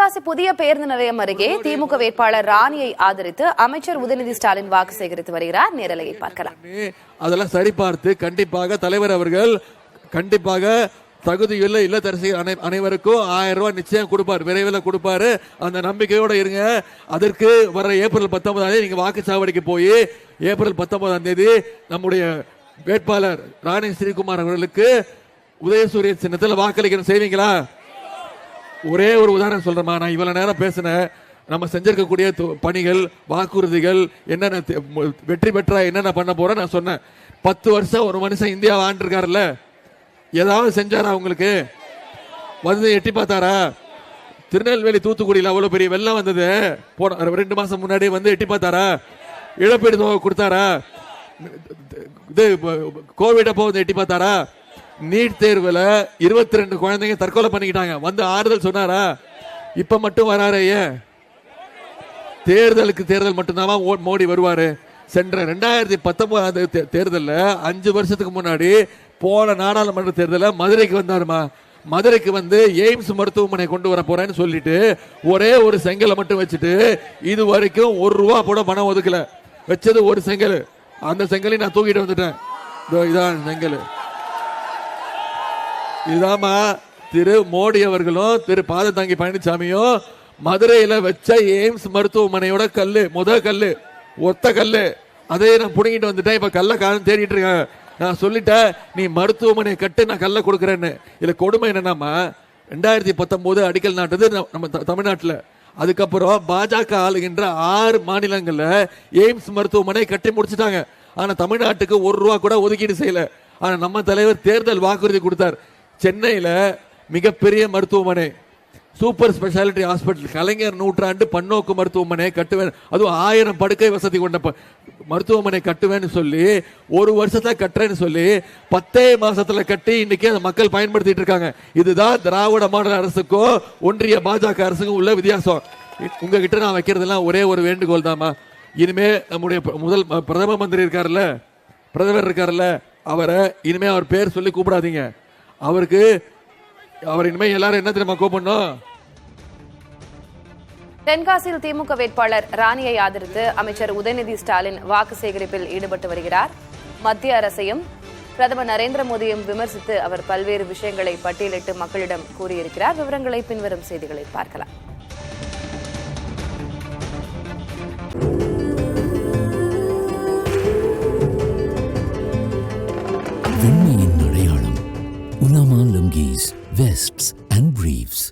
தென்காசி புதிய பேருந்து நிலையம் அருகே திமுக வேட்பாளர் ராணியை ஆதரித்து அமைச்சர் உதயநிதி ஸ்டாலின் வாக்கு சேகரித்து வருகிறார். நேரலையை பார்க்கலாம். அதெல்லாம் சரிபார்த்து கண்டிப்பாக தலைவர் அவர்கள் கண்டிப்பாக தகுதியுள்ள இல்லத்தரசிகள் அனைவருக்கும் 1000 ரூபாய் நிச்சயம் கொடுப்பார், விரைவில் கொடுப்பாரு. அந்த நம்பிக்கையோட இருங்க. அதற்கு வர ஏப்ரல் 19 நீங்க வாக்குச்சாவடிக்கு போய் ஏப்ரல் 19 நம்முடைய வேட்பாளர் ராணி ஸ்ரீகுமார் அவர்களுக்கு உதயசூரிய சின்னத்தில் வாக்களிக்கணும். செய்வீங்களா? ஒரே ஒரு உதாரணம் சொல்றேன். நான் இவ்வளவு நேரம் பேசினேன். நம்ம செஞ்சிருக்கக்கூடிய பணிகள், வாக்குறுதிகள் என்னென்ன, வெற்றி பெற்றா என்னென்ன பண்ண போறோம் நான் சொன்னேன். 10 வருஷம் ஒரு மனுஷன் இந்தியாவை ஆண்டிருக்காருல்ல, ஏதாவது செஞ்சாரா? உங்களுக்கு வந்து எட்டி பார்த்தாரா? திருநெல்வேலி தூத்துக்குடியில் அவ்வளவு பெரிய வெள்ளம் வந்தது, போன 2 மாசம் முன்னாடி வந்து எட்டி பார்த்தாரா? இழப்பீடு தொகை கொடுத்தாரா? இது கோவிட் அப்போ வந்து எட்டி பார்த்தாரா? நீட் தேர்வுல 22 குழந்தைங்க தற்கொலை பண்ணிக்கிட்டாங்க, வந்து ஆறுதல் சொன்னாரா? இப்ப மட்டும் வராரு. ஏன்? தேர்தல் மட்டும்தான் மோடி வருவாரு. சென்ற 2019 தேர்தலில் 5 வருஷத்துக்கு முன்னாடி போன நாடாளுமன்ற தேர்தலில் மதுரைக்கு வந்தாருமா. மதுரைக்கு வந்து எய்ம்ஸ் மருத்துவமனை கொண்டு வர போறேன்னு சொல்லிட்டு ஒரே ஒரு செங்கலை மட்டும் வச்சுட்டு இது வரைக்கும் 1 ரூபா கூட பணம் ஒதுக்கல. வச்சது ஒரு செங்கல். அந்த செங்கலை நான் தூக்கிட்டு வந்துட்டேன். இதான் செங்கல். இதுதாமா திரு மோடி அவர்களும் திரு பாததாங்கி பழனிசாமியும் மதுரையில வச்ச எய்ம்ஸ் மருத்துவமனையோட கல்லு, கல்லு, ஒத்த கல்லு. அதே நான் புடுங்கிட்டு வந்துட்டேன். இப்ப கல்ல காலம் தேடிட்டு இருக்கேன். நான் சொல்லிட்டேன், நீ மருத்துவமனை கட்டு, நான் கல்ல கொடுக்குறேன்னு. இதுல கொடுமை என்னன்னா, 2019 அடிக்கல் நாட்டது நம்ம தமிழ்நாட்டில். அதுக்கப்புறம் பாஜக ஆளுகின்ற 6 மாநிலங்கள்ல எய்ம்ஸ் மருத்துவமனை கட்டி முடிச்சுட்டாங்க. ஆனா தமிழ்நாட்டுக்கு 1 ரூபா கூட ஒதுக்கீடு செய்யல. ஆனா நம்ம தலைவர் தேர்தல் வாக்குறுதி கொடுத்தார். சென்னையில மிகப்பெரிய மருத்துவமனை, சூப்பர் ஸ்பெஷாலிட்டி ஹாஸ்பிட்டல், கலைஞர் நூற்றாண்டு பன்னோக்கு மருத்துவமனை கட்டுவேன், அதுவும் 1000 படுக்கை வசதி கொண்ட மருத்துவமனை கட்டுவேன்னு சொல்லி 1 வருஷத்துல கட்டுறேன்னு சொல்லி 10 மாசத்துல கட்டி இன்னைக்கு அந்த மக்கள் பயன்படுத்திட்டு இருக்காங்க. இதுதான் திராவிட மாடல் அரசுக்கும் ஒன்றிய பாஜக அரசுக்கும் உள்ள வித்தியாசம். உங்ககிட்ட நான் வைக்கிறதெல்லாம் ஒரே ஒரு வேண்டுகோள் தாமா. இனிமே நம்முடைய பிரதம மந்திரி இருக்காருல்ல, பிரதமர் இருக்காருல்ல, அவரை இனிமே அவர் பேர் சொல்லி கூப்பிடாதீங்க. அவர் இனிமே எல்லாரும் என்ன தெரியுமா கூப்பிடணும்? தென்காசியில் திமுக வேட்பாளர் ராணியை ஆதரித்து அமைச்சர் உதயநிதி ஸ்டாலின் வாக்கு சேகரிப்பில் ஈடுபட்டு வருகிறார். மத்திய அரசையும் பிரதமர் நரேந்திர மோடியையும் விமர்சித்து அவர் பல்வேறு விஷயங்களை பட்டியலிட்டு மக்களிடம் கூறியிருக்கிறார். விவரங்களை பின்வரும் செய்திகளில் பார்க்கலாம். வெண்மையின் அடையாளம் உலாமா லுங்கீஸ், வெஸ்ட்ஸ் அண்ட் பிரீஃப்ஸ்.